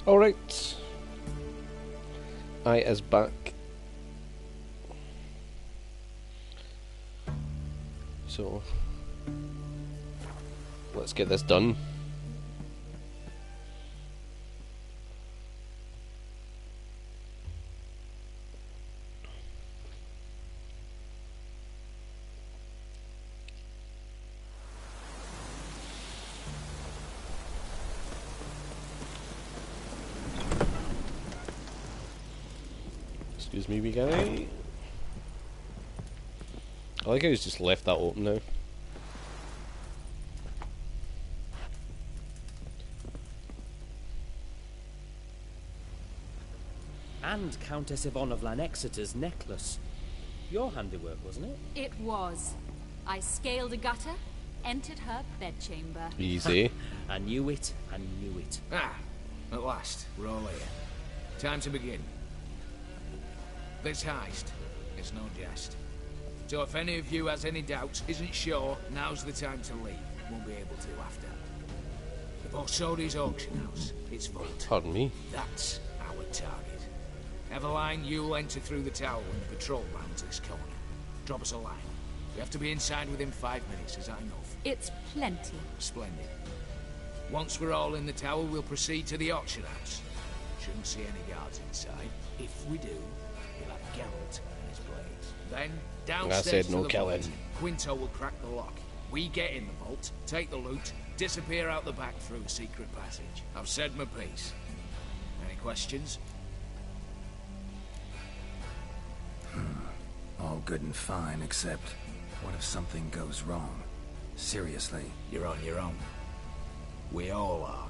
Alright. I is back. So, let's get this done. Excuse me, wee guy. I like how he's just left that open now. And Countess Yvonne of Lanexeter's necklace. Your handiwork, wasn't it? It was. I scaled a gutter, entered her bedchamber. Easy. I knew it, I knew it. Ah, at last, we're all here. Time to begin. This heist is no jest. So if any of you has any doubts, isn't sure, now's the time to leave. Won't be able to after. The Borsodi's auction house, its vault. Pardon me. That's our target. Eveline, you'll enter through the tower when the patrol rounds this corner. Drop us a line. We have to be inside within 5 minutes, is that enough? It's plenty. Splendid. Once we're all in the tower, we'll proceed to the auction house. Shouldn't see any guards inside. If we do, we'll have Geralt and his blades. Then, downstairs I said no to the killing. vault, Quinto will crack the lock. We get in the vault, take the loot, disappear out the back through a secret passage. I've said my piece. Any questions? All good and fine, except what if something goes wrong? Seriously, You're on your own. We all are.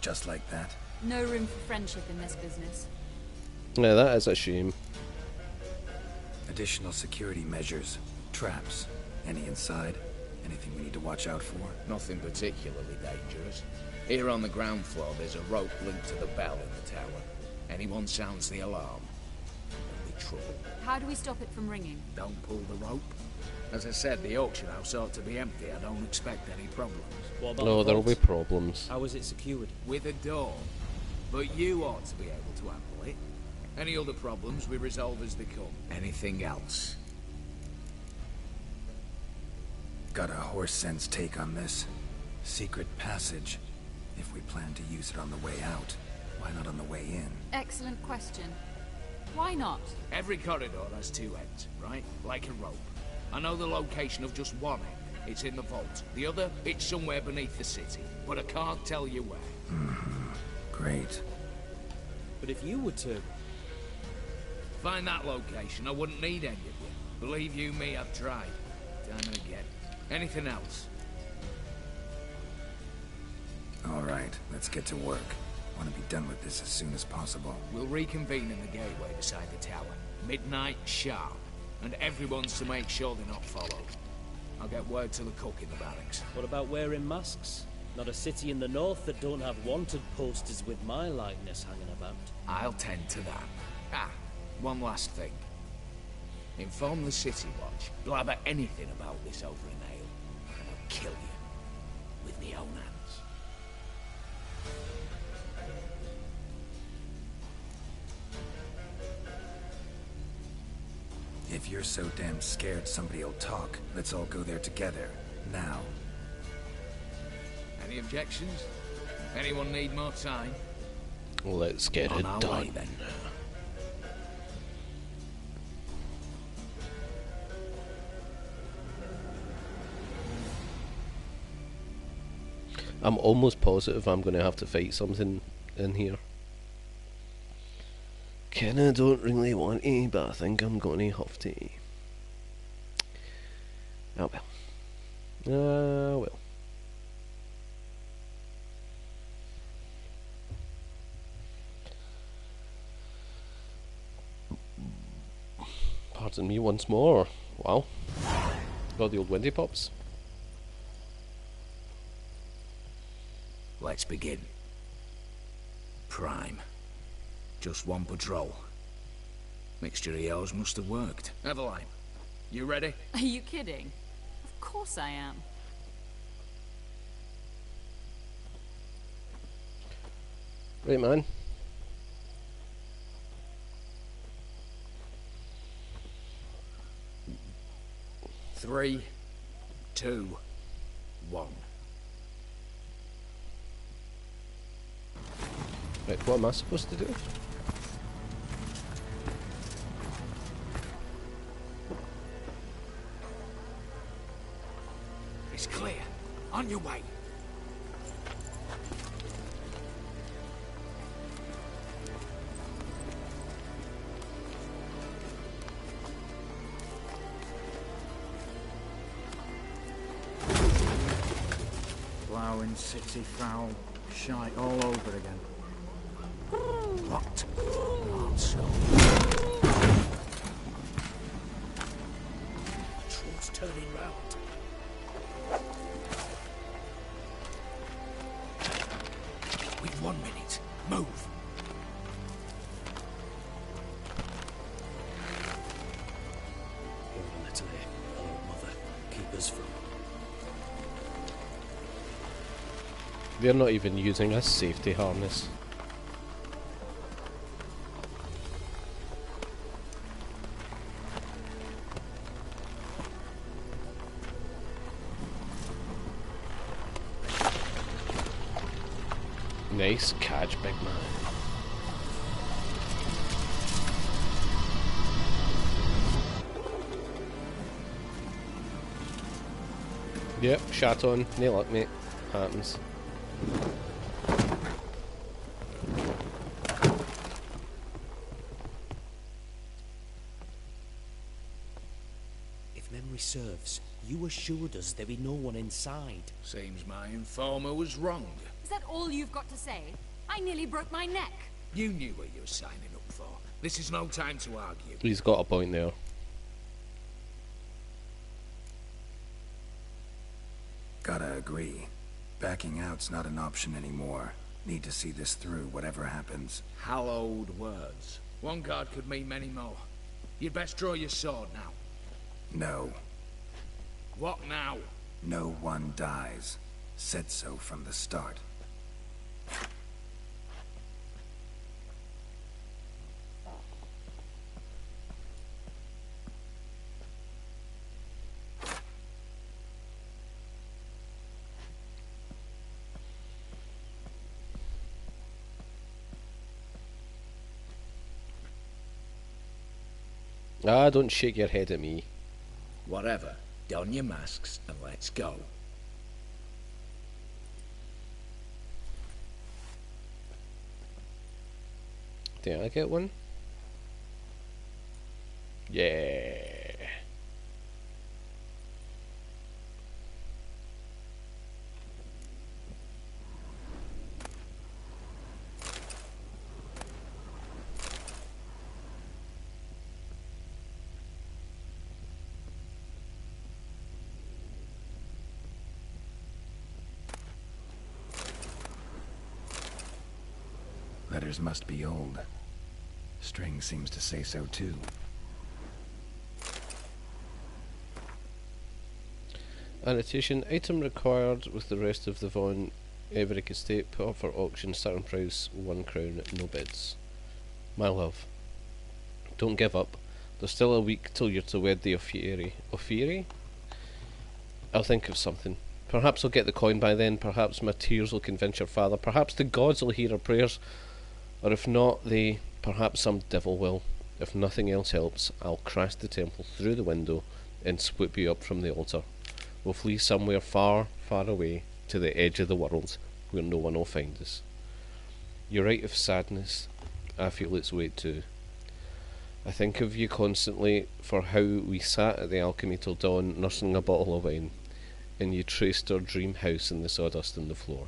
just like that? No room for friendship in this business. Yeah, that is a shame. Additional security measures, traps, any inside? Anything we need to watch out for? Nothing particularly dangerous. Here on the ground floor, there's a rope linked to the bell in the tower. Anyone sounds the alarm, there'll be trouble. How do we stop it from ringing? Don't pull the rope. As I said, the auction house ought to be empty. I don't expect any problems. What about No, the there'll be vault? problems. How is it secured? With a door. But you ought to be able to handle it. Any other problems we resolve as they come. Anything else? Got a horse sense take on this. Secret passage. If we plan to use it on the way out, why not on the way in? Excellent question. Why not? Every corridor has two ends, right? Like a rope. I know the location of just one end. It's in the vault. The other, it's somewhere beneath the city. But I can't tell you where. Great. But if you were to... Find that location, I wouldn't need any of you. Believe you me, I've tried. Time and again. Anything else? All right, let's get to work. Want to be done with this as soon as possible. We'll reconvene in the gateway beside the tower. Midnight sharp. And everyone's to make sure they're not followed. I'll get word to the cook in the barracks. What about wearing masks? Not a city in the north that don't have wanted posters with my likeness hanging about. I'll tend to that. Ah, one last thing. Inform the City Watch. Blabber anything about this over an ale, and I'll kill you. With me own hands. If you're so damn scared somebody'll talk, let's all go there together. Now. Any objections? Anyone need more time? Let's get On it our done. way, then. I'm almost positive I'm going to have to fight something in here. Kinda don't really want to, but I think I'm going to have to. Oh well. Well. Pardon me once more. Wow. Got the old windy pops. Let's begin. Prime. Just one patrol. Mixture of yours must have worked. Eveline, you ready? Are you kidding? Of course I am. Right, man. 3, 2, 1. Right, what am I supposed to do? It's clear. On your way. Ploughing, city foul, shite all over again. What? Patrol's turning round. We've 1 minute. Move. You're a little here. Hello, Mother. Keep us from... They're not even using a safety harness. Nice catch, big man. Yep, shot on. Nail it, mate. Happens. If memory serves, you assured us there be no one inside. Seems my informer was wrong. Is that all you've got to say? I nearly broke my neck. You knew what you were signing up for. This is no time to argue. He's got a point there. Gotta agree. Backing out's not an option anymore. Need to see this through, whatever happens. Hallowed words. One guard could mean many more. You'd best draw your sword now. No. What now? No one dies. Said so from the start. Ah, don't shake your head at me. Whatever. Don your masks and let's go. Did I get one? Yeah. Letters must be old. String seems to say so too. Annotation, item required with the rest of the Von Everick estate put up for auction, starting price 1 crown, no bids. My love, don't give up. There's still a week till you're to wed the Offieri. Offieri? I'll think of something. Perhaps I'll get the coin by then, perhaps my tears will convince your father, perhaps the gods will hear our prayers, or if not, perhaps some devil will. If nothing else helps, I'll crash the temple through the window and swoop you up from the altar. We'll flee somewhere far, far away, to the edge of the world, where no one will find us. You're right of sadness, I feel its weight too. I think of you constantly for how we sat at the alchemy till dawn, nursing a bottle of wine, and you traced our dream house in the sawdust on the floor.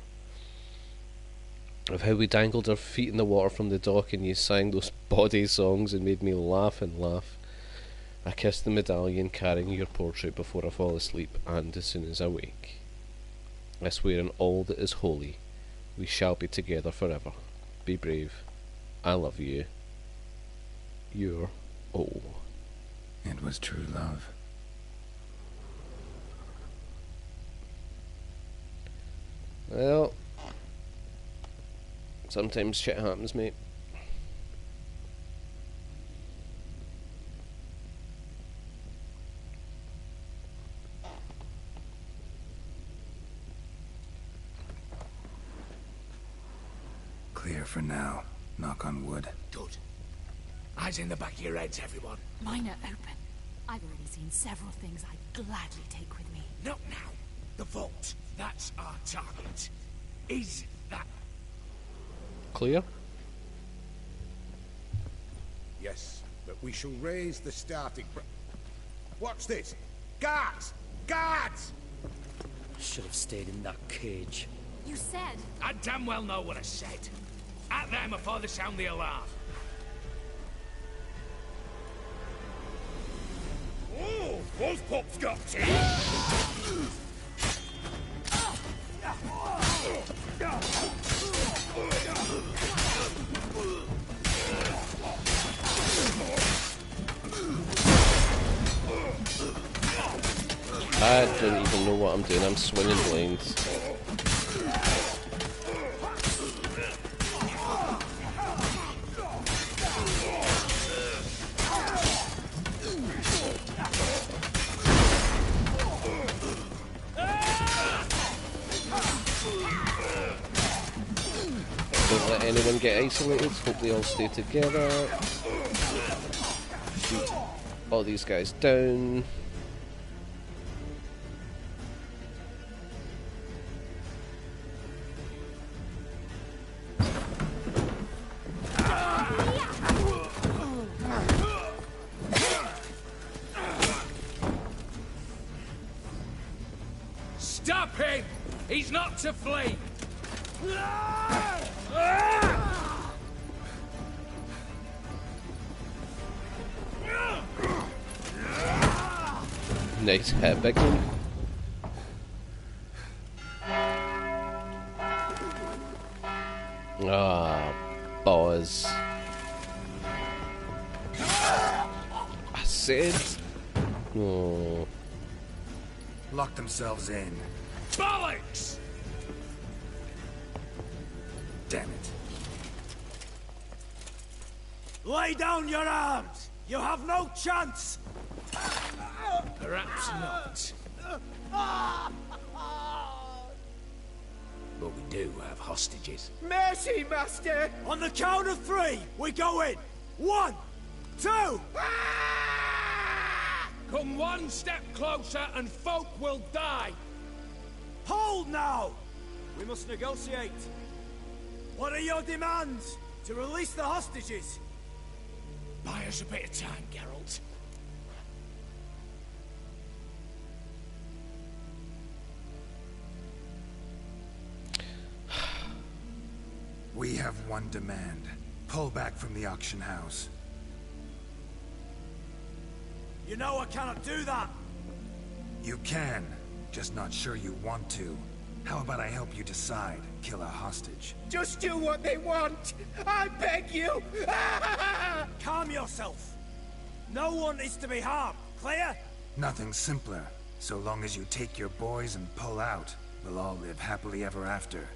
Of how we dangled our feet in the water from the dock and you sang those bawdy songs and made me laugh and laugh. I kissed the medallion carrying your portrait before I fall asleep, and as soon as I wake. I swear in all that is holy, we shall be together forever. Be brave. I love you. Your O. It was true love. Well, sometimes shit happens, mate. Clear for now. Knock on wood. Good. Eyes in the back of your heads, everyone. Mine are open. I've already seen several things I'd gladly take with me. Not now. The vault. That's our target. Is that... Clear? Yes, but we shall raise the starting... What's this? Guards! Guards! Should have stayed in that cage. You said... I damn well know what I said. At them before they sound the alarm. Oh, those pops got teeth! I don't even know what I'm doing. I'm swinging blades. Don't let anyone get isolated. Hope they all stay together. Shoot all these guys down. Stop him! He's not to flee! Nice hit, big one. Ah, boys. I said. Oh. Lock themselves in. Bollocks! Damn it. Lay down your arms! You have no chance! Perhaps not. But we do have hostages. Mercy, Master! On the count of 3, we go in! 1, 2... Come one step closer and folk will die! Hold now! We must negotiate. What are your demands? To release the hostages? Buy us a bit of time, Geralt. We have one demand. Pull back from the auction house. You know I cannot do that! You can, just not sure you want to. How about I help you decide? Kill a hostage. Just do what they want! I beg you! Calm yourself! No one is to be harmed, clear? Nothing simpler. So long as you take your boys and pull out, we'll all live happily ever after.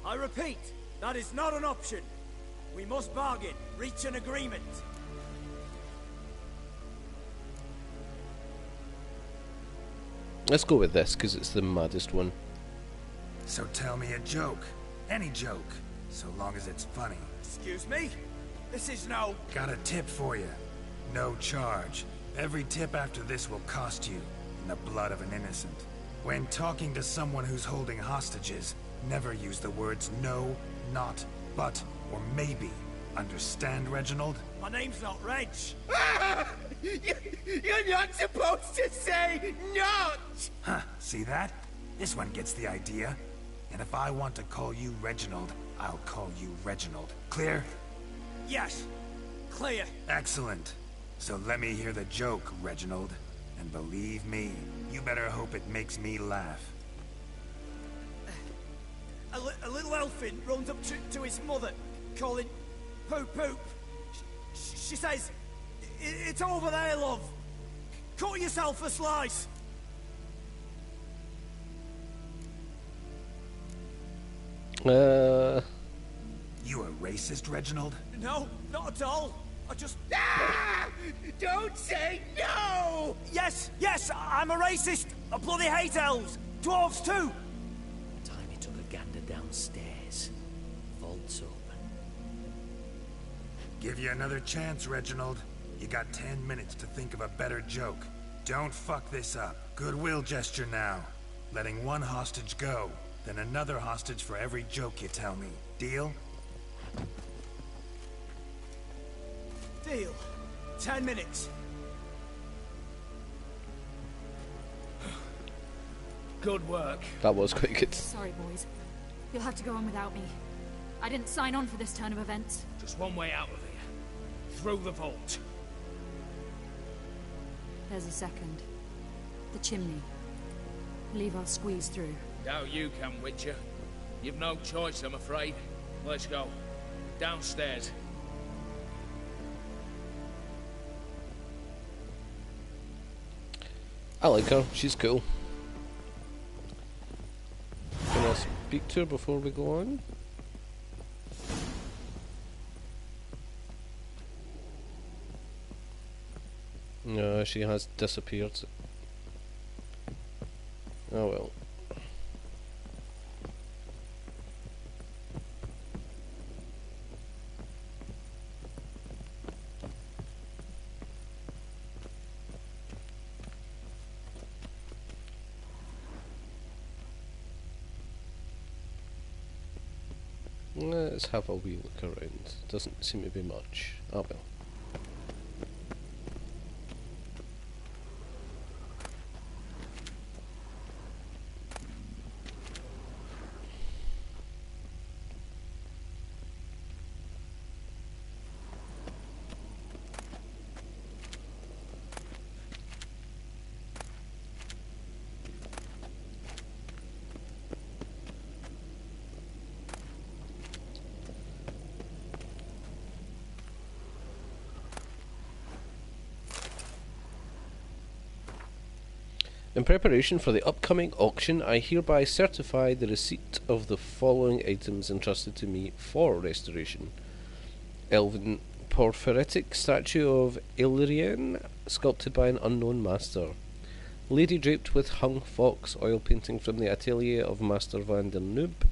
I repeat, that is not an option. We must bargain, reach an agreement. Let's go with this because it's the maddest one. So tell me a joke. Any joke. So long as it's funny. Excuse me? This is no... Got a tip for you. No charge. Every tip after this will cost you. In the blood of an innocent. When talking to someone who's holding hostages, never use the words no, not, but, or maybe. Understand, Reginald? My name's not Reg. You're not supposed to say not! Huh, see that? This one gets the idea. And if I want to call you Reginald, I'll call you Reginald. Clear? Yes. Clear. Excellent. So let me hear the joke, Reginald. And believe me, you better hope it makes me laugh. A little elfin runs up to his mother, calling Poop Poop. She says, "It's over there, love. Cut yourself a slice." You a racist, Reginald? No, not at all. I just... Ah! Don't say no! Yes, I'm a racist. I bloody hate elves. Dwarves too. Time he took a gander downstairs. Vault's open. Give you another chance, Reginald. You got 10 minutes to think of a better joke. Don't fuck this up. Goodwill gesture now. Letting one hostage go, then another hostage for every joke you tell me. Deal? Deal. 10 minutes. Good work. That was quite good. Sorry, boys. You'll have to go on without me. I didn't sign on for this turn of events. Just one way out of here. Through the vault. There's a second. The chimney. Leave our squeeze through. Doubt you can, Witcher. You've no choice, I'm afraid. Let's go. Downstairs. I like her, she's cool. Can I speak to her before we go on? No, she has disappeared. Oh well. Let's have a wee look around. Doesn't seem to be much. Oh well. In preparation for the upcoming auction, I hereby certify the receipt of the following items entrusted to me for restoration. Elven porphyritic statue of Illyrian, sculpted by an unknown master. Lady draped with hung fox, oil painting from the atelier of Master van der Noob.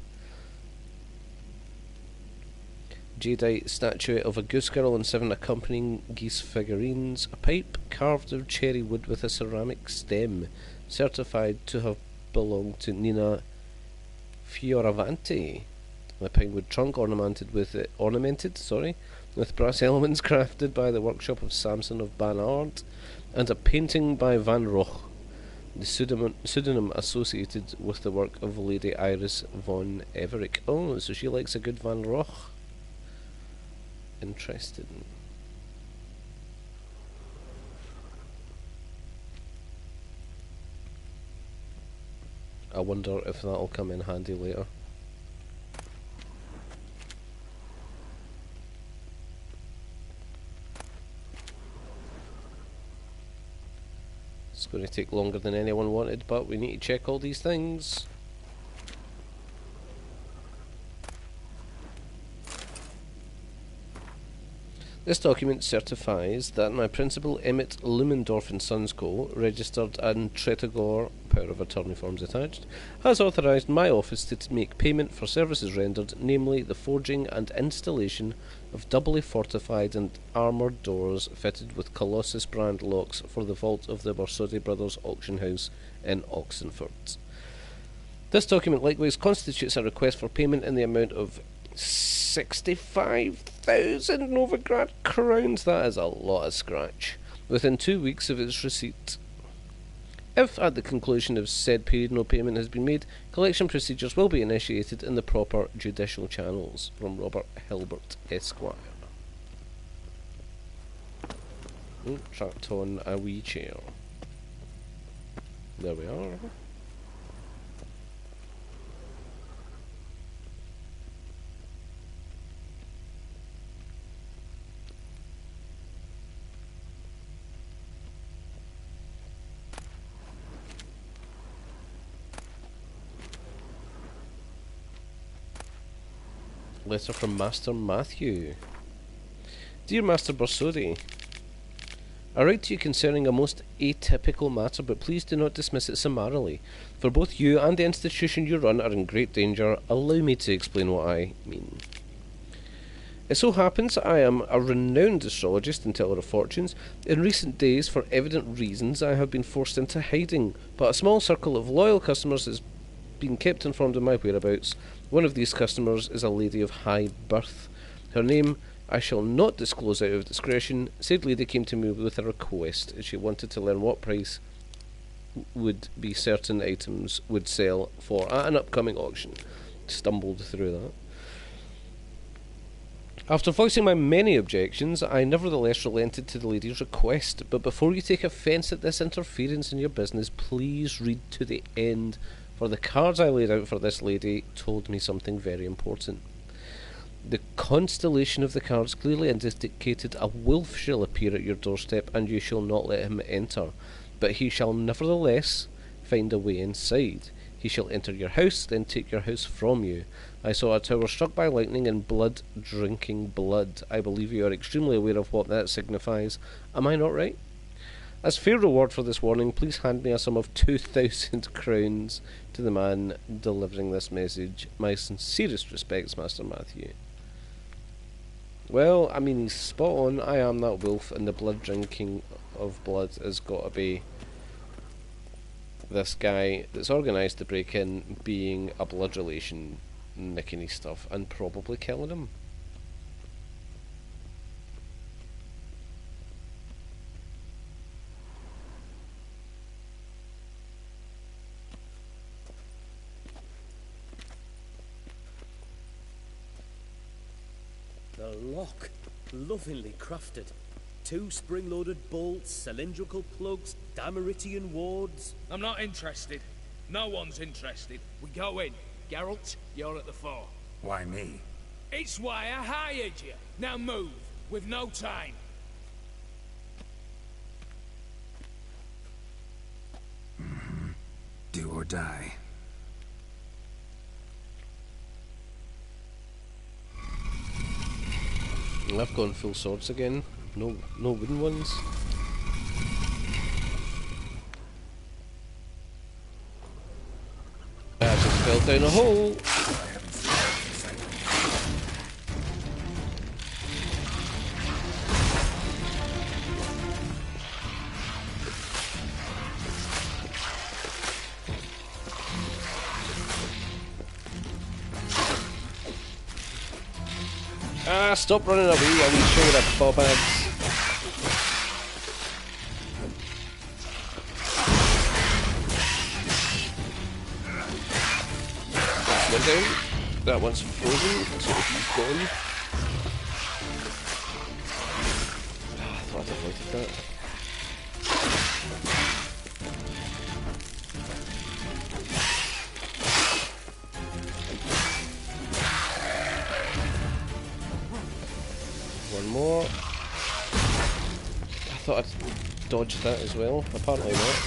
Jadeite statue of a goose girl and 7 accompanying geese figurines. A pipe carved of cherry wood with a ceramic stem, certified to have belonged to Nina Fioravanti. A pinewood trunk ornamented with brass elements crafted by the workshop of Samson of Banard, and a painting by Van Roch, the pseudonym associated with the work of Lady Iris von Everick. Oh, so she likes a good Van Roch. Interesting. I wonder if that'll come in handy later. It's going to take longer than anyone wanted, but we need to check all these things. This document certifies that my principal Emmett Lumendorf and Sons Co., registered and Tretogor, power of attorney forms attached, has authorised my office to make payment for services rendered, namely the forging and installation of doubly fortified and armoured doors fitted with Colossus brand locks for the vault of the Borsodi Brothers auction house in Oxenfurt. This document likewise constitutes a request for payment in the amount of 65,000 Novigrad crowns. That is a lot of scratch. Within 2 weeks of its receipt. If at the conclusion of said period no payment has been made, collection procedures will be initiated in the proper judicial channels. From Robert Hilbert, Esquire. Trapped on a wee chair. There we are. Letter from Master Matthew. Dear Master Borsodi, I write to you concerning a most atypical matter, but please do not dismiss it summarily, for both you and the institution you run are in great danger. Allow me to explain what I mean. It so happens I am a renowned astrologist and teller of fortunes. In recent days, for evident reasons, I have been forced into hiding, but a small circle of loyal customers has been kept informed of my whereabouts. One of these customers is a lady of high birth. Her name I shall not disclose out of discretion. Said lady came to me with a request. She wanted to learn what price would be certain items would sell for at an upcoming auction. Stumbled through that. After voicing my many objections, I nevertheless relented to the lady's request. But before you take offence at this interference in your business, please read to the end, for the cards I laid out for this lady told me something very important. The constellation of the cards clearly indicated a wolf shall appear at your doorstep, and you shall not let him enter, but he shall nevertheless find a way inside. He shall enter your house, then take your house from you. I saw a tower struck by lightning and blood drinking blood. I believe you are extremely aware of what that signifies. Am I not right? As fair reward for this warning, please hand me a sum of 2,000 crowns to the man delivering this message. My sincerest respects, Master Matthew. Well, I mean, he's spot on. I am that wolf, and the blood drinking of blood has got to be this guy that's organised the break-in being a blood relation, nicking his stuff, and probably killing him. The lock, lovingly crafted. 2 spring-loaded bolts, cylindrical plugs, Dameritian wards. I'm not interested. No one's interested. We go in. Geralt, you're at the fore. Why me? It's why I hired you. Now move. We've no time. Do or die. I've gone full swords again. No wooden ones. I just fell down a hole. Stop running away, I'll be sure that bob ads. That's one down. That one's frozen, so he's gone. I thought I'd avoided that. One more. I thought I'd dodged that as well. Apparently not.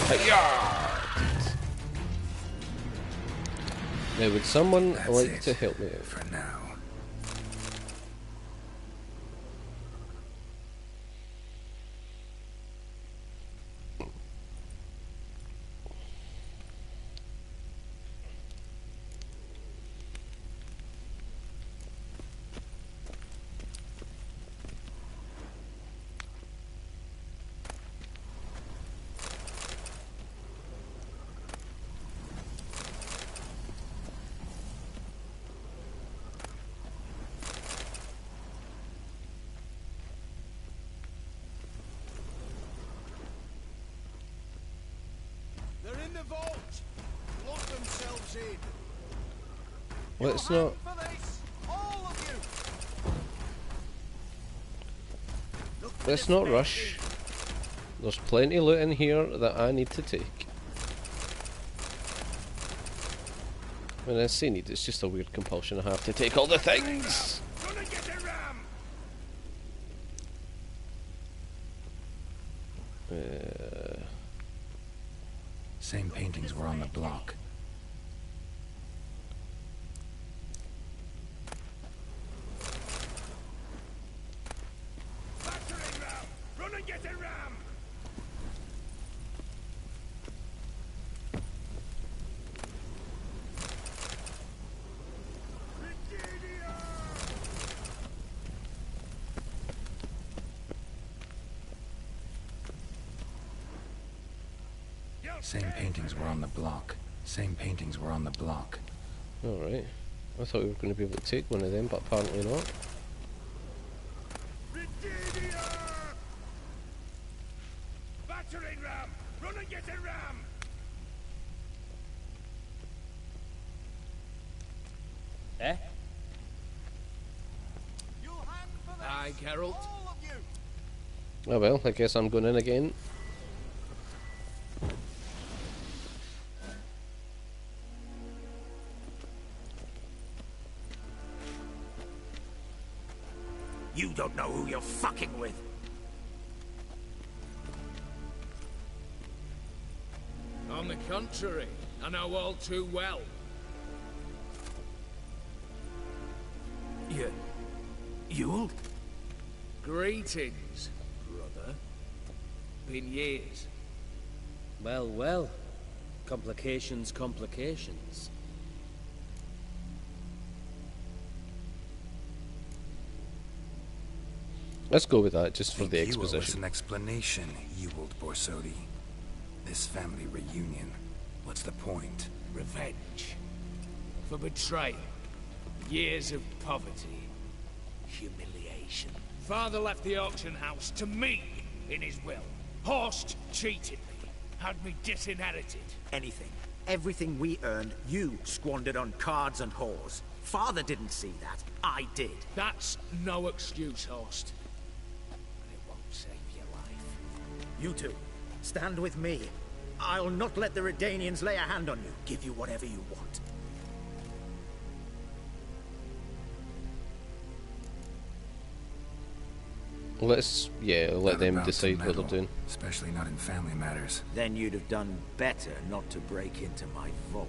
Hi-ya! Now, would someone like to help me out? For now. They're in the vault. Lock themselves in. Let's not. For this, all of you. Let's not rush. There's plenty of loot in here that I need to take. When I say need, it's just a weird compulsion I have to take all the things. Gonna get a ram. Same paintings were on the block. Battering ram. Run and get a ram. Same paintings were on the block. Same paintings were on the block. Alright. I thought we were going to be able to take one of them, but apparently not. Battering ram! Run and get a ram! Eh? You'll hang for this. Aye, Geralt. All of you. Oh well, I guess I'm going in again. You don't know who you're fucking with. On the contrary, I know all too well. You'll? Greetings, brother. Been years. Well, well. Complications, complications. Let's go with that, just for the You owe us exposition. an explanation, Ewald Borsodi. This family reunion. What's the point? Revenge. For betrayal. Years of poverty. Humiliation. Father left the auction house to me in his will. Horst cheated me. Had me disinherited. Anything. Everything we earned, you squandered on cards and whores. Father didn't see that. I did. That's no excuse, Horst. And it won't save your life. You two, stand with me. I'll not let the Redanians lay a hand on you. Give you whatever you want. Let's, yeah, let Not them about to decide what they're meddle, doing. especially not in family matters. Then you'd have done better not to break into my vault.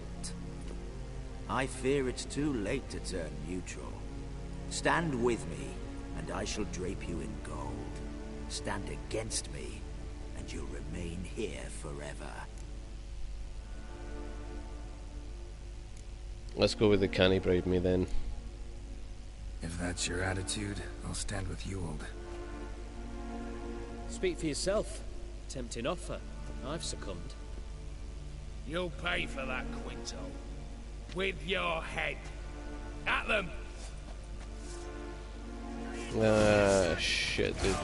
I fear it's too late to turn neutral. Stand with me, and I shall drape you in gold. Stand against me, and you'll remain here forever. Let's go with the can he bribe me then. If that's your attitude, I'll stand with Ewald. Speak for yourself. Tempting offer. I've succumbed. You'll pay for that, Quinto. With your head. At them! Ah, shit, dude.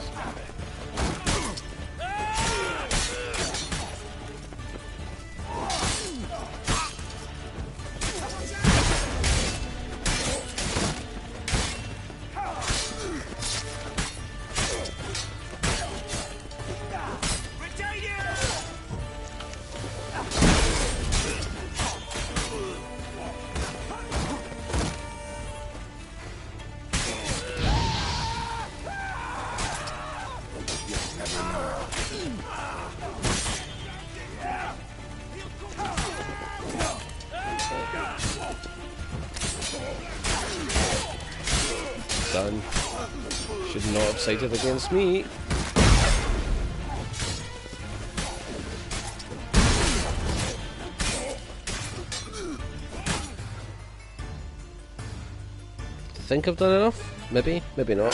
Done. Should not have sided against me. Think I've done enough? Maybe, maybe not.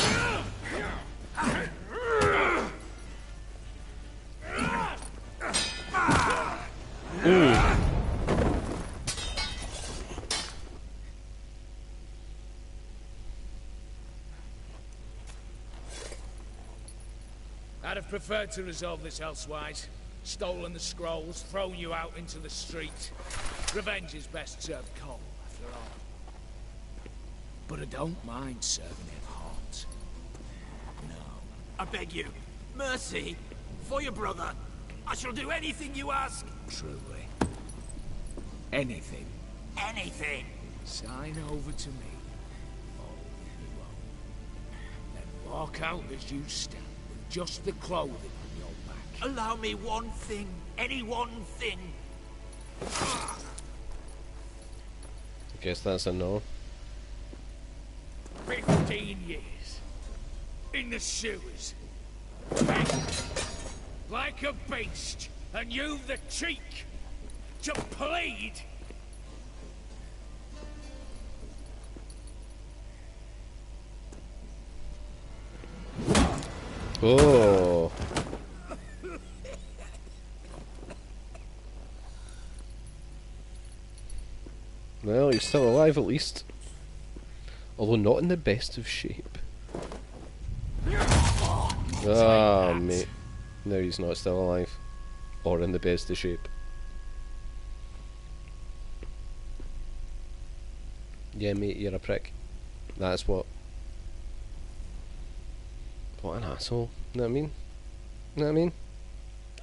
I'd have preferred to resolve this elsewise. Stolen the scrolls, thrown you out into the street. Revenge is best served cold, after all. But I don't mind serving it hot. No. I beg you, mercy, for your brother. I shall do anything you ask. Truly. Anything. Anything. Sign over to me. Oh, you won't. Then walk out as you stand, with just the clothing on your back. Allow me one thing. Any one thing. I guess that's a no. 15 years. In the sewers. Begged. Like a beast. And you've the cheek to plead. Oh. Well, he's still alive at least. Although not in the best of shape. Ah, mate. No, he's not still alive. Or in the best of shape. Yeah, mate, you're a prick. That's what. What an asshole. Know what I mean? Know what I mean?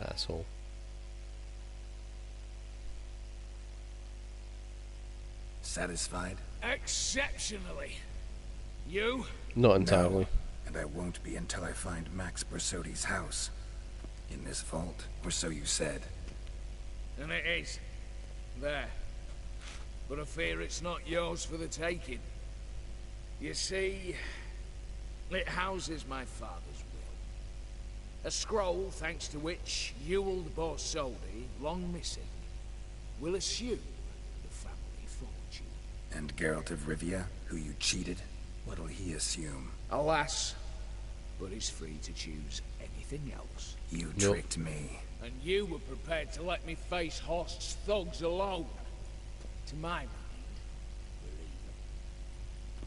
Asshole. Satisfied? Exceptionally. You? Not entirely. No, and I won't be until I find Max Bersodi's house. In this vault, or so you said. And it is. There. But I fear it's not yours for the taking. You see, it houses my father's will. A scroll thanks to which Ewald Borsodi, long missing, will assume the family fortune. And Geralt of Rivia, who you cheated, what'll he assume? Alas, but he's free to choose anything else. You tricked me. And you were prepared to let me face Horst's thugs alone. To my mind, we're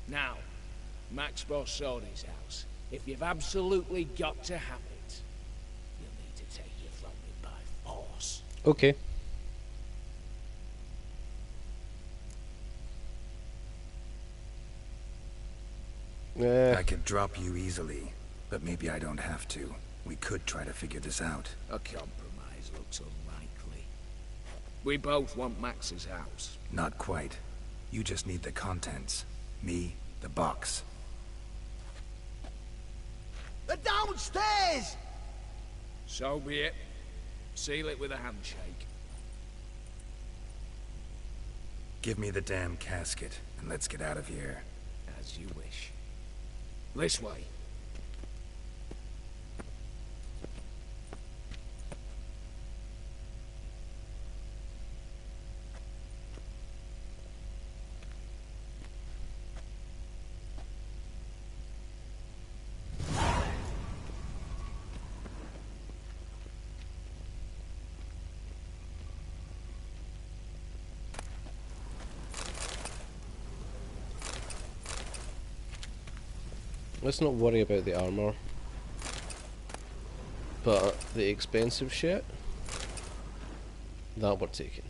even. Now, Max Borsodi's house. If you've absolutely got to have it, you'll need to take it from me by force. Okay. I could drop you easily, but maybe I don't have to. We could try to figure this out. A compromise looks unlikely. We both want Max's house. Not quite. You just need the contents. Me, the box. They're downstairs! So be it. Seal it with a handshake. Give me the damn casket, and let's get out of here. As you wish. This way. Let's not worry about the armour. But the expensive shit, that we're taking.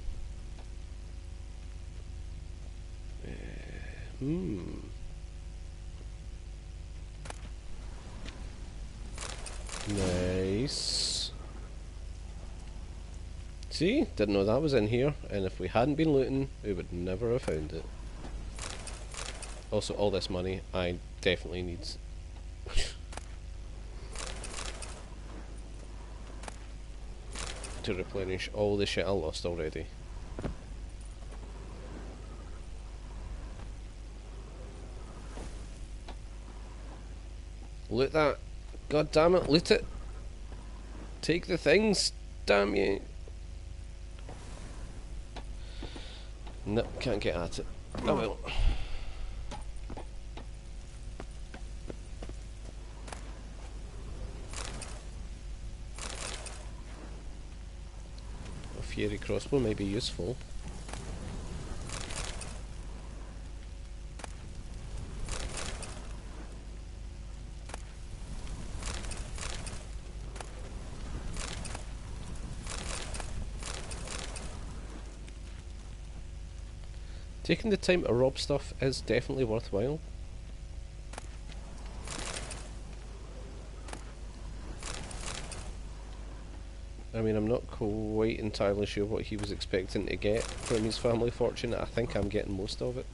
Nice. See? Didn't know that was in here, and if we hadn't been looting, we would never have found it. Also, all this money I definitely need. To replenish all the shit I lost already. Loot that. God damn it, loot it. Take the things, damn you. Nope, can't get at it. Oh well. A fiery crossbow may be useful. Taking the time to rob stuff is definitely worthwhile. I mean, I'm not quite entirely sure what he was expecting to get from his family fortune. I think I'm getting most of it.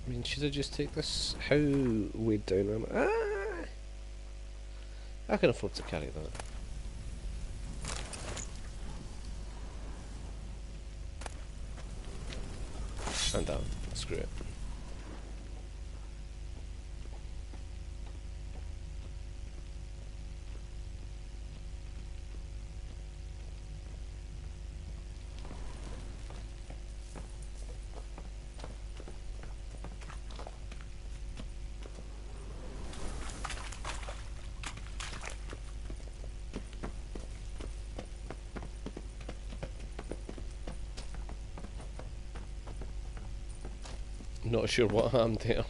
I mean, should I just take this? How weighed down am I? Ah! I can afford to carry that. And down. Screw it. Not sure what happened there.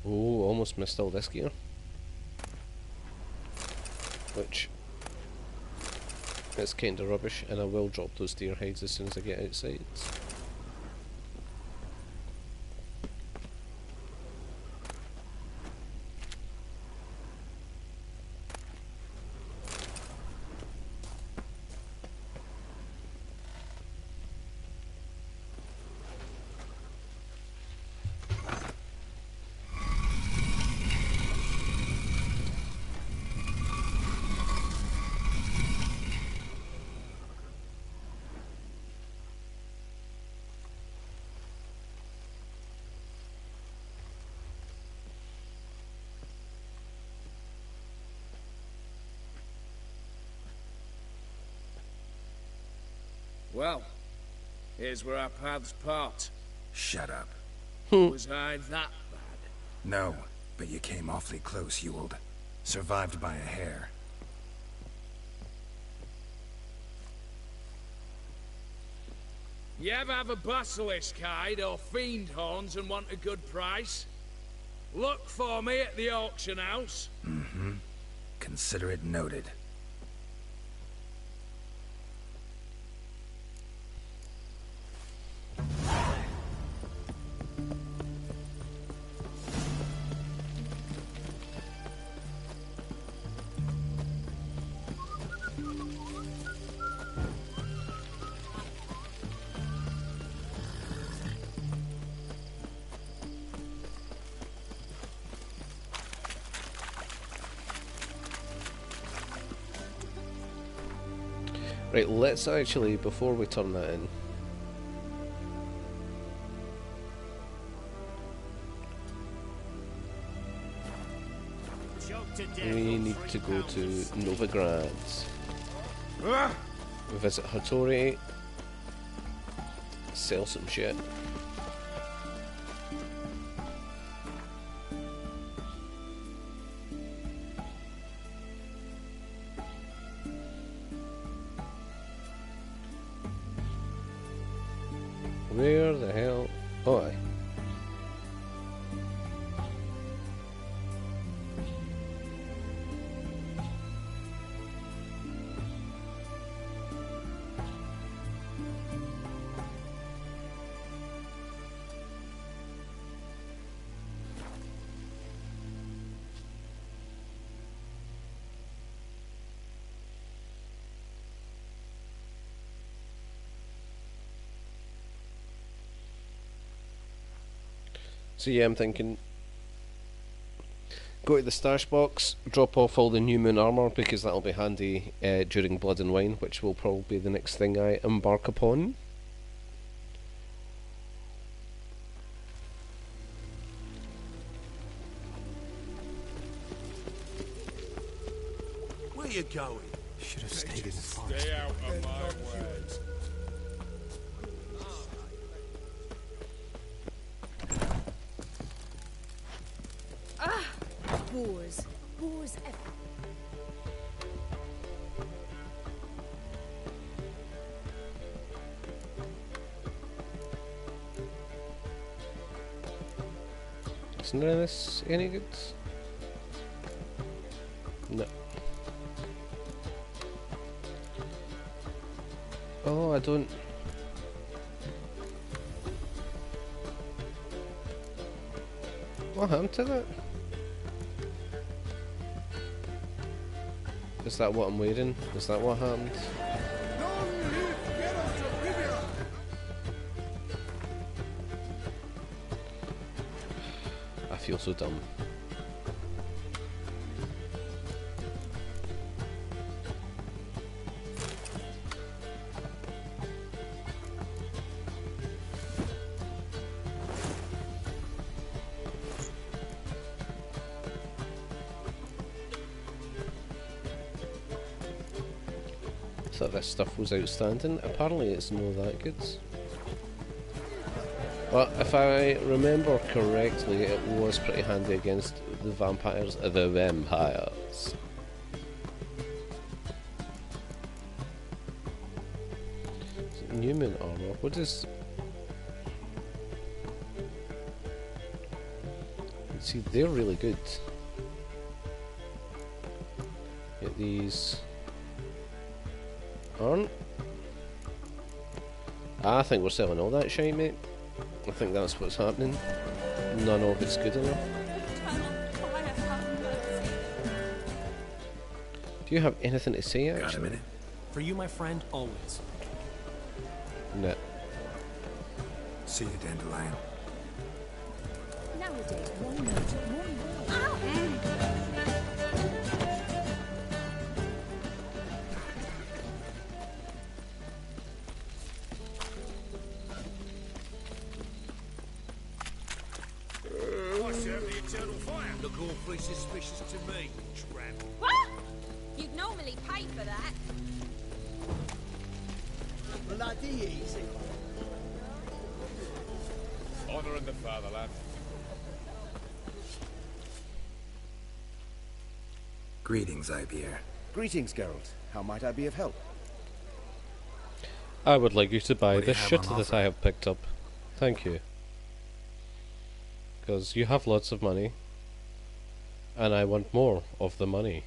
Oh, almost missed all this gear. Which is kinda rubbish, and I will drop those deer hides as soon as I get outside. Well, here's where our paths part. Shut up. Was I that bad? No, but you came awfully close, Ewald. Survived by a hair. You ever have a basilisk hide or fiend horns and want a good price? Look for me at the auction house. Mm-hmm. Consider it noted. Right, let's actually, before we turn that in, we need to go to Novigrad, visit Hattori, sell some shit. Where the hell? Oh, aye. So yeah, I'm thinking go to the stash box, drop off all the new moon armour because that'll be handy during Blood and Wine, which will probably be the next thing I embark upon. Where you going? Should have stayed in the forest. Stay out of my way. Boars. Boars everywhere. Is none of this any good? No. Oh, I don't... What happened to that? Is that what I'm wearing? Is that what happened? I feel so dumb. Thought this stuff was outstanding. Apparently it's not that good. But if I remember correctly, it was pretty handy against the vampires. The vampires. Newman armor. What is? See, they're really good. Get these. Aren't? I think we're selling all that shite, mate. I think that's what's happening. None of it's good enough. Do you have anything to say, actually? Got a minute? For you, my friend, always. No. See you, Dandelion. Nowadays, one knows what one knows. Look awfully suspicious to me, tramp. What? You'd normally pay for that. Bloody easy. Honouring the fatherland. Greetings, Ibier. Greetings, Geralt. How might I be of help? I would like you to buy What do you the have shit on that offer? I have picked up. Thank you. Because you have lots of money. And I want more of the money.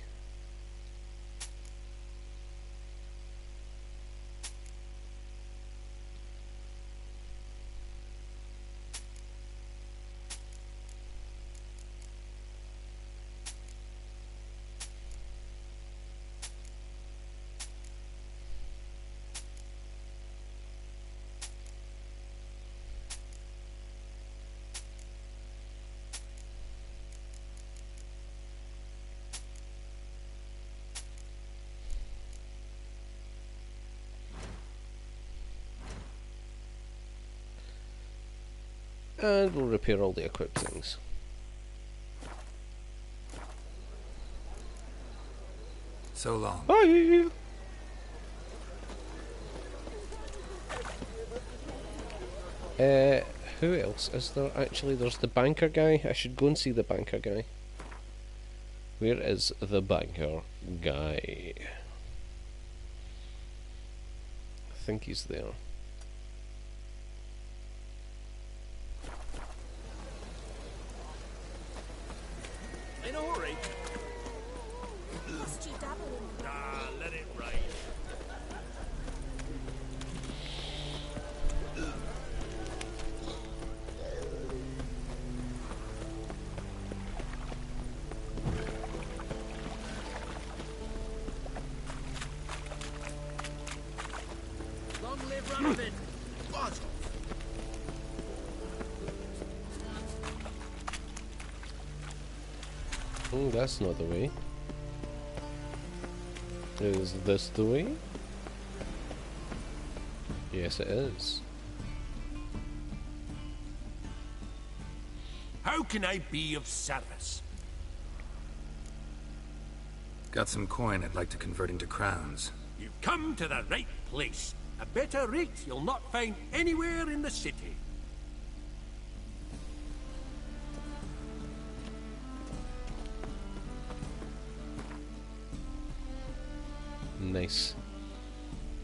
And we'll repair all the equipped things. So long. Bye! Who else is there? Actually, there's the banker guy. I should go and see the banker guy. Where is the banker guy? I think he's there. In a hurry. Must you dabble in Ah, let it rain. Long live Raven. Buzz off. Oh, that's not the way. Is this the way? Yes, it is. How can I be of service? Got some coin I'd like to convert into crowns. You've come to the right place. A better rate you'll not find anywhere in the city. Nice.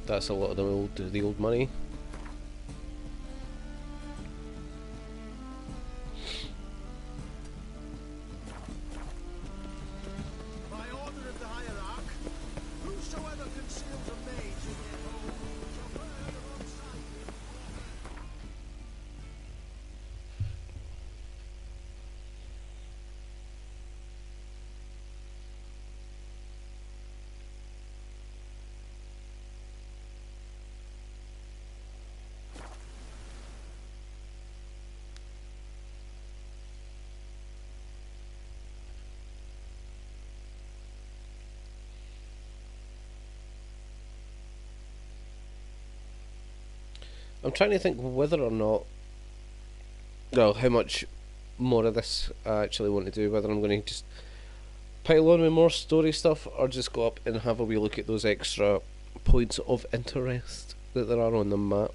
That's a lot of the old money. By order of the hierarch, whosoever conceals a mage in their home shall murder on sight. I'm trying to think whether or not, well, how much more of this I actually want to do, whether I'm going to just pile on with more story stuff or just go up and have a wee look at those extra points of interest that there are on the map.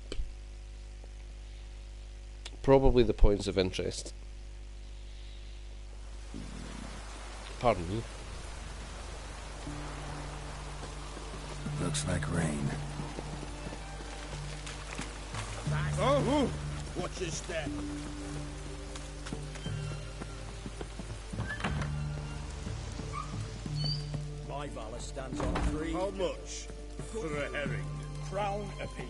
Probably the points of interest. Pardon me. Looks like rain. Oh! Watch your step. My valor stands on 3. How much for a herring? Crown apiece.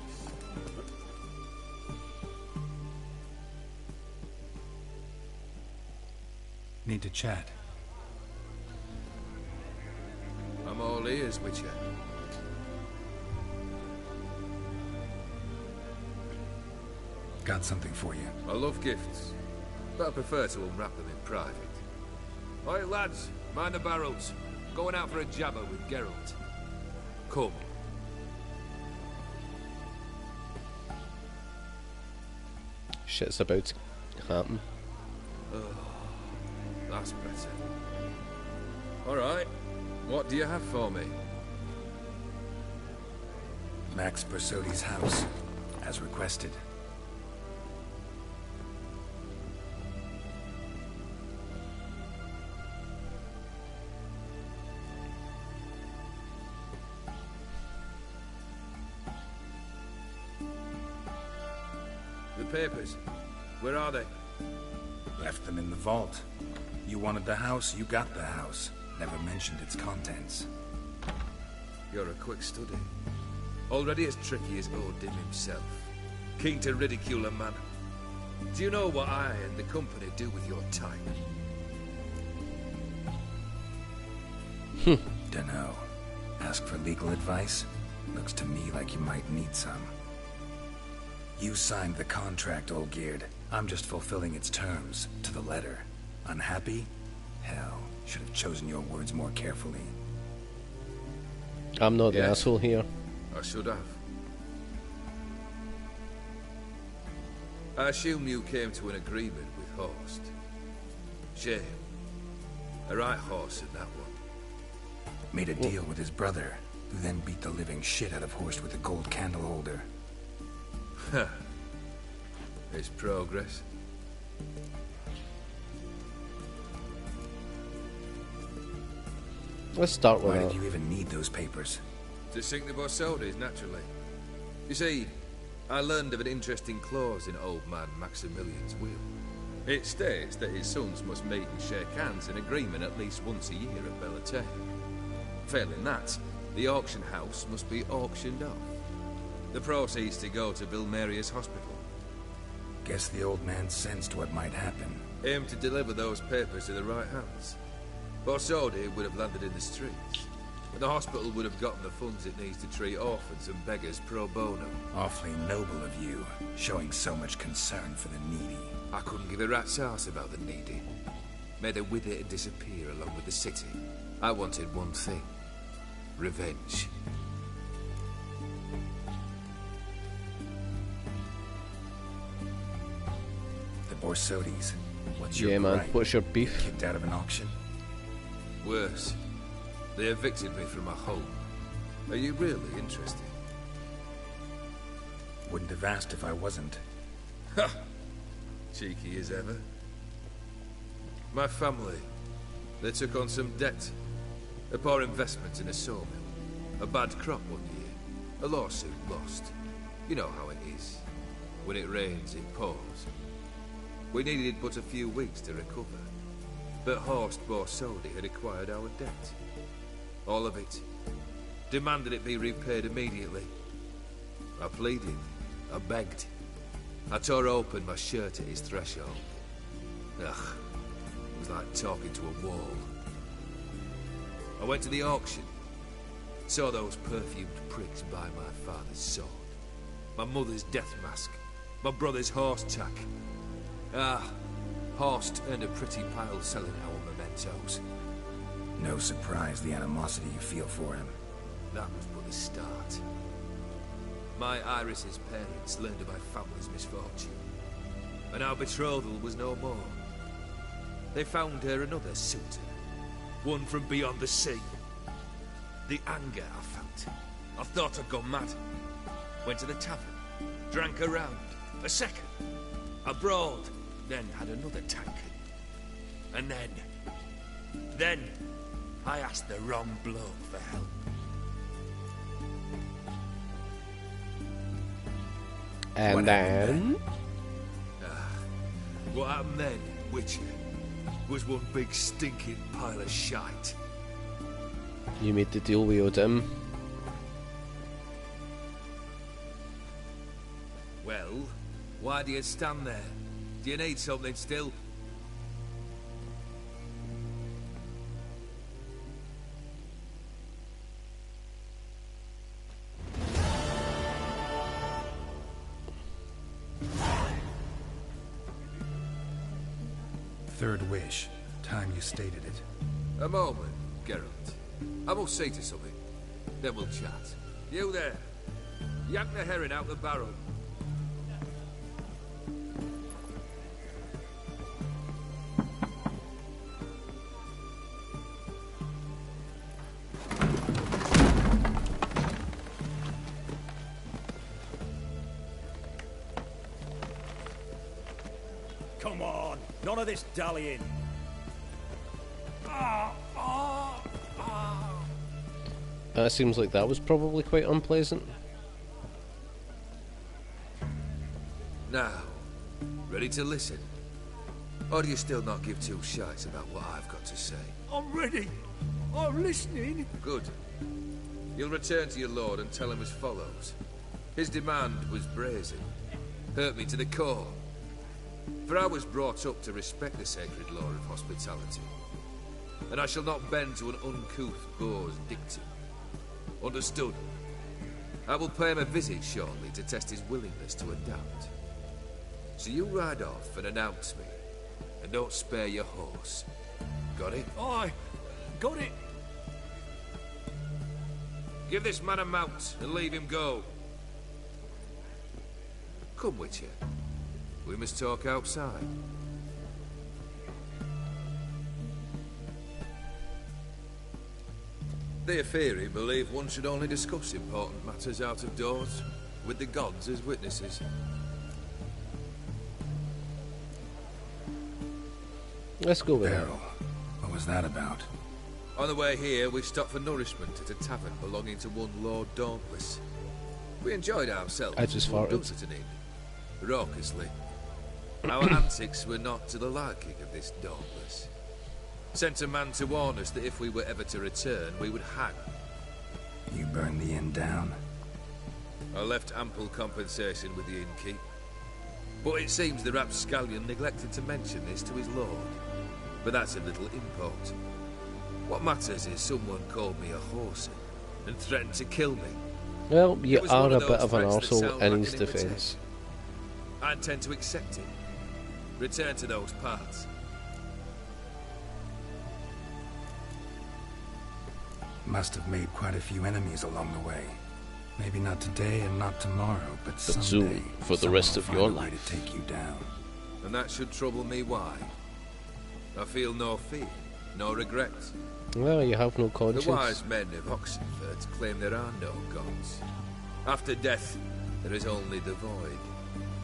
Need to chat. I'm all ears, Witcher. Got something for you. I love gifts, but I prefer to unwrap them in private. Oi, lads, mind the barrels. Going out for a jabber with Geralt. Come. Shit's about to happen. Oh, that's better. Alright, what do you have for me? Max Bersodi's house, as requested. The papers, where are they? Left them in the vault. You wanted the house, you got the house. Never mentioned its contents. You're a quick study. Already as tricky as Odin himself. Keen to ridicule a man. Do you know what I and the company do with your time? Dunno. Ask for legal advice? Looks to me like you might need some. You signed the contract, Olgierd. I'm just fulfilling its terms, to the letter. Unhappy? Hell, should have chosen your words more carefully. I'm not the asshole here. I should have. I assume you came to an agreement with Horst. Shame. A right horse in that one. Made a deal with his brother, who then beat the living shit out of Horst with a gold candle holder. Huh. It's progress. Let's start with Why that. did you even need those papers? To sink the Borsodis, naturally. You see, I learned of an interesting clause in old man Maximilian's will. It states that his sons must meet and shake hands in agreement at least once a year at Bellatane. Failing that, the auction house must be auctioned off. The proceeds to go to Vilmeria's hospital. Guess the old man sensed what might happen. Aim to deliver those papers to the right hands. Borsodi would have landed in the streets, and the hospital would have gotten the funds it needs to treat orphans and beggars pro bono. Awfully noble of you, showing so much concern for the needy. I couldn't give a rat's ass about the needy. May they wither and disappear along with the city. I wanted one thing. Revenge. The Borsodis. What's your Yeah, man. gripe? What's your beef? Kicked out of an auction? Worse. They evicted me from my home. Are you really interested? Wouldn't have asked if I wasn't. Ha! Cheeky as ever. My family, they took on some debt. A poor investment in a sawmill. A bad crop one year. A lawsuit lost. You know how it is. When it rains, it pours. We needed but a few weeks to recover. But Horst Borsodi had acquired our debt. All of it. Demanded it be repaid immediately. I pleaded. I begged. I tore open my shirt at his threshold. Ugh. It was like talking to a wall. I went to the auction. Saw those perfumed pricks buy my father's sword. My mother's death mask. My brother's horse tack. Ah, Horst earned a pretty pile selling our mementos. No surprise the animosity you feel for him. That was but the start. my Iris's parents learned of my family's misfortune, and our betrothal was no more. They found her another suitor, one from beyond the sea. The anger I felt, I thought I'd gone mad. Went to the tavern, drank a round, a second, a broad, then had another tankard. And then, I asked the wrong bloke for help. And then? What happened then, Witcher, was one big stinking pile of shite. You made the deal we owed him. Well, why do you stand there? Do you need something still? Third wish. Time you stated it. A moment, Geralt. I must say to something. Then we'll chat. You there. Yank the herring out the barrel. Come on, none of this dallying. It seems like that was probably quite unpleasant. Now, ready to listen? Or do you still not give two shites about what I've got to say? I'm ready. I'm listening. Good. You'll return to your lord and tell him as follows. His demand was brazen. Hurt me to the core. For I was brought up to respect the sacred law of hospitality. And I shall not bend to an uncouth boor's dictum. Understood? I will pay him a visit shortly to test his willingness to adapt. So you ride off and announce me. And don't spare your horse. Got it? Aye, got it. Give this man a mount and leave him go. Come, Witcher. We must talk outside. The Aetheri believe one should only discuss important matters out of doors, with the gods as witnesses. Let's go with Barrel. What was that about? On the way here, we stopped for nourishment at a tavern belonging to one Lord Dauntless. We enjoyed ourselves. I just as one farted. does at an inn, raucously. Our antics were not to the liking of this Dauntless. Sent a man to warn us that if we were ever to return, we would hang. You burned the inn down. I left ample compensation with the innkeep. But it seems the rapscallion neglected to mention this to his lord. But that's of little import. What matters is someone called me a whoreson and threatened to kill me. Well, you It was are one a of bit those of an threats that arsehole sound in like his an defence. invitation. I intend to accept it. Return to those parts. Must have made quite a few enemies along the way. Maybe not today and not tomorrow, but someday. soon, for the rest of your someone will find a way life. to take you down. And that should trouble me why? I feel no fear, no regret. Well, you have no conscience. The wise men of Oxenfurt claim there are no gods. After death, there is only the void.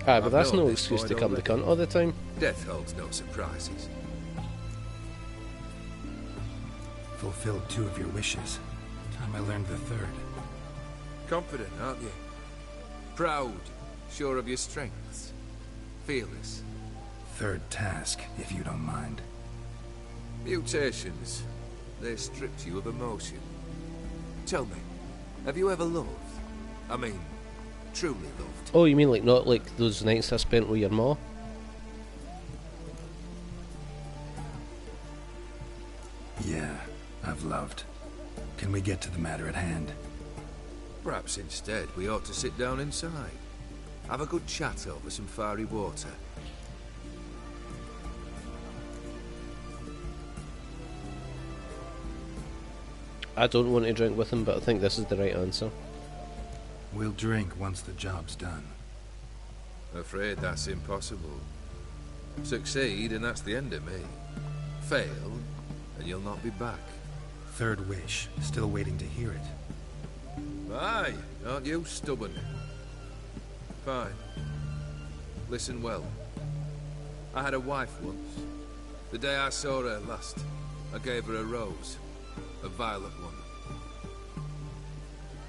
But I've that's known no this excuse to void come to already. cunt all the time. Death holds no surprises. Fulfilled 2 of your wishes. Time I learned the 3rd. Confident, aren't you? Proud, sure of your strengths. Fearless. 3rd task, if you don't mind. Mutations. They stripped you of emotion. Tell me, have you ever loved? I mean, truly loved? Oh, you mean like not like those nights I spent with your ma? Yeah, I've loved. Can we get to the matter at hand? Perhaps instead we ought to sit down inside. Have a good chat over some fiery water. I don't want to drink with him, but I think this is the right answer. We'll drink once the job's done. Afraid that's impossible. Succeed, and that's the end of me. Fail, and you'll not be back. Third wish. Still waiting to hear it. Aye, aren't you stubborn? Fine. Listen well. I had a wife once. The day I saw her last, I gave her a rose. A violet one.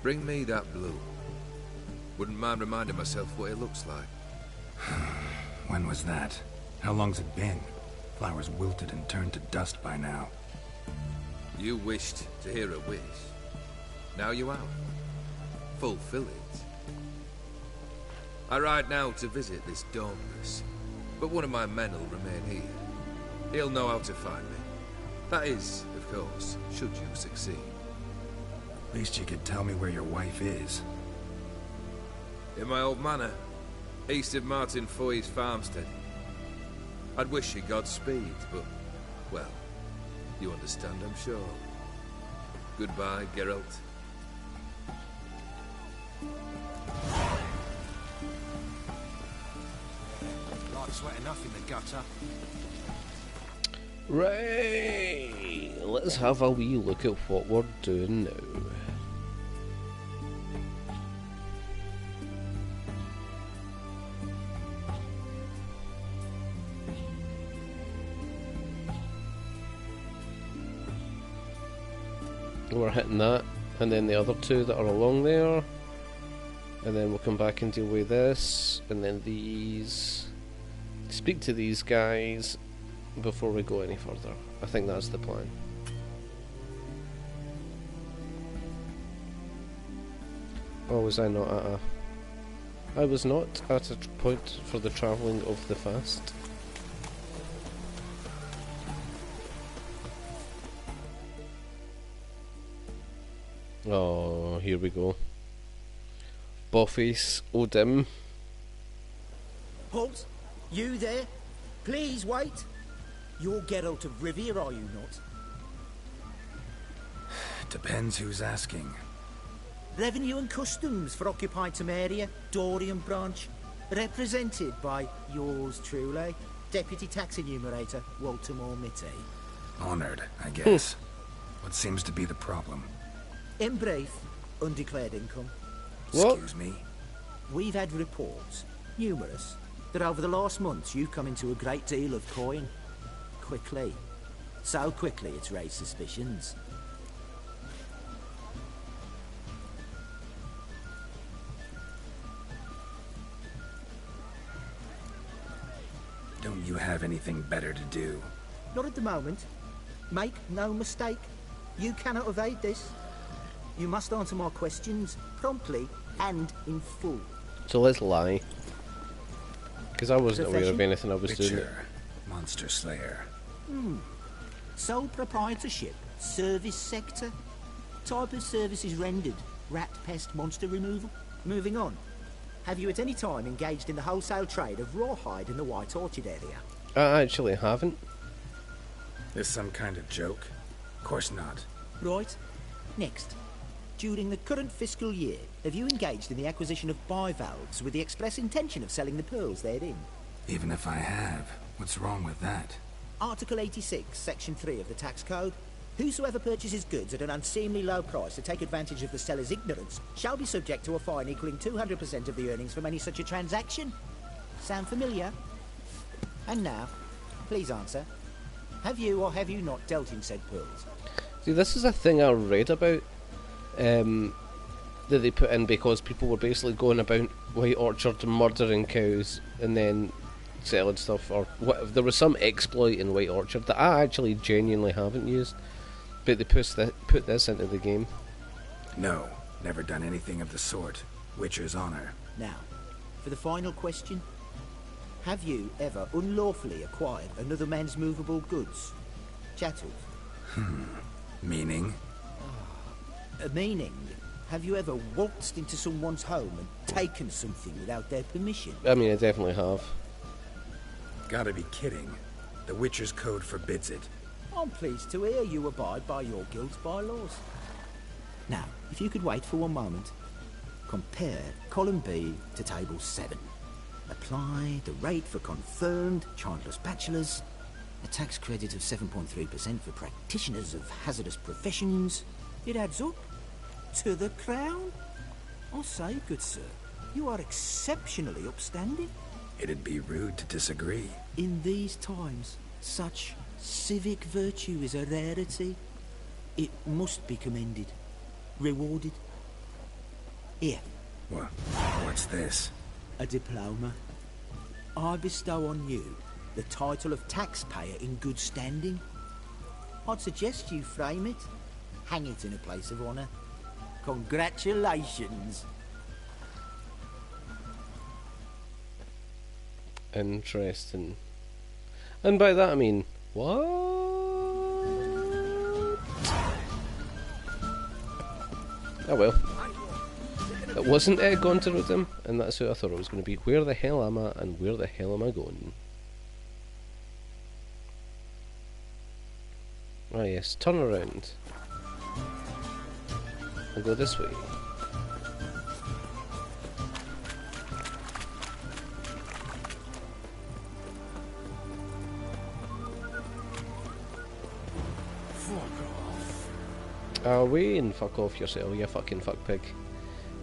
Bring me that blue. Wouldn't mind reminding myself what it looks like. When was that? How long's it been? Flowers wilted and turned to dust by now. You wished to hear a wish. Now you have. Fulfill it. I ride now to visit this Dauntless, but one of my men will remain here. He'll know how to find me. That is, of course, should you succeed. At least you could tell me where your wife is. In my old manor, east of Martin Foy's farmstead. I'd wish you Godspeed, but, well, you understand, I'm sure. Goodbye, Geralt. Life's wet enough in the gutter. Right, let's have a wee look at what we're doing now. We're hitting that, and then the other two that are along there, and then we'll come back and deal with this, and then these. Speak to these guys before we go any further. I think that's the plan. Oh, was I not at a... I was not at a point for the travelling of the fast. Oh, here we go. Boffice Odim. Halt! You there? Please wait! You're Geralt of Rivia, are you not? Depends who's asking. Revenue and Customs for occupied Temeria, Dorian branch, represented by yours truly, Deputy Tax Enumerator Walter Mitty. Honored, I guess. What seems to be the problem? In brief, undeclared income. What? Excuse me? We've had reports, numerous, that over the last months you've come into a great deal of coin. Quickly. So quickly it's raised suspicions. Don't you have anything better to do? Not at the moment. Make no mistake. You cannot evade this. You must answer my questions promptly and in full. So let's lie. Because I wasn't aware of Profession? anything I was doing. Witcher, Monster Slayer. Sole proprietorship, service sector. Type of services rendered, rat pest monster removal. Moving on. Have you at any time engaged in the wholesale trade of rawhide in the White Orchard area? I actually haven't. This some kind of joke? Of course not. Right. Next. During the current fiscal year, have you engaged in the acquisition of bivalves with the express intention of selling the pearls therein? Even if I have, what's wrong with that? Article 86, Section 3 of the Tax Code. Whosoever purchases goods at an unseemly low price to take advantage of the seller's ignorance shall be subject to a fine equaling 200% of the earnings from any such a transaction. Sound familiar? And now, please answer. Have you or have you not dealt in said pearls? See, this is a thing I read about that they put in because people were basically going about White Orchard murdering cows and then selling stuff, or what, there was some exploit in White Orchard that I actually genuinely haven't used, but they put this into the game. No, never done anything of the sort. Witcher's honor. Now, for the final question. Have you ever unlawfully acquired another man's movable goods? Chattels? Meaning? Meaning, have you ever waltzed into someone's home and taken something without their permission? I mean, I definitely have. Gotta be kidding. The Witcher's Code forbids it. I'm pleased to hear you abide by your guild's bylaws. Now, if you could wait for one moment. Compare column B to table 7. Apply the rate for confirmed childless bachelors, a tax credit of 7.3% for practitioners of hazardous professions. It adds up to the crown. I'll say, good sir, you are exceptionally upstanding. It'd be rude to disagree. In these times, such civic virtue is a rarity. It must be commended, rewarded. Here. What's this? A diploma. I bestow on you the title of taxpayer in good standing. I'd suggest you frame it, hang it in a place of honour. Congratulations. Interesting. And by that I mean, what? Oh well. It wasn't Gaunter with them, and that's who I thought it was going to be. Where the hell am I, and where the hell am I going? Ah yes, turn around. I'll go this way. Away and fuck off yourself, you fucking fuck pig.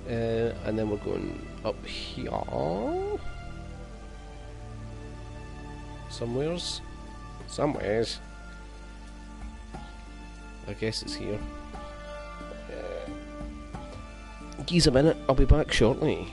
And then we're going up here. Somewheres. I guess it's here. Geez a minute, I'll be back shortly.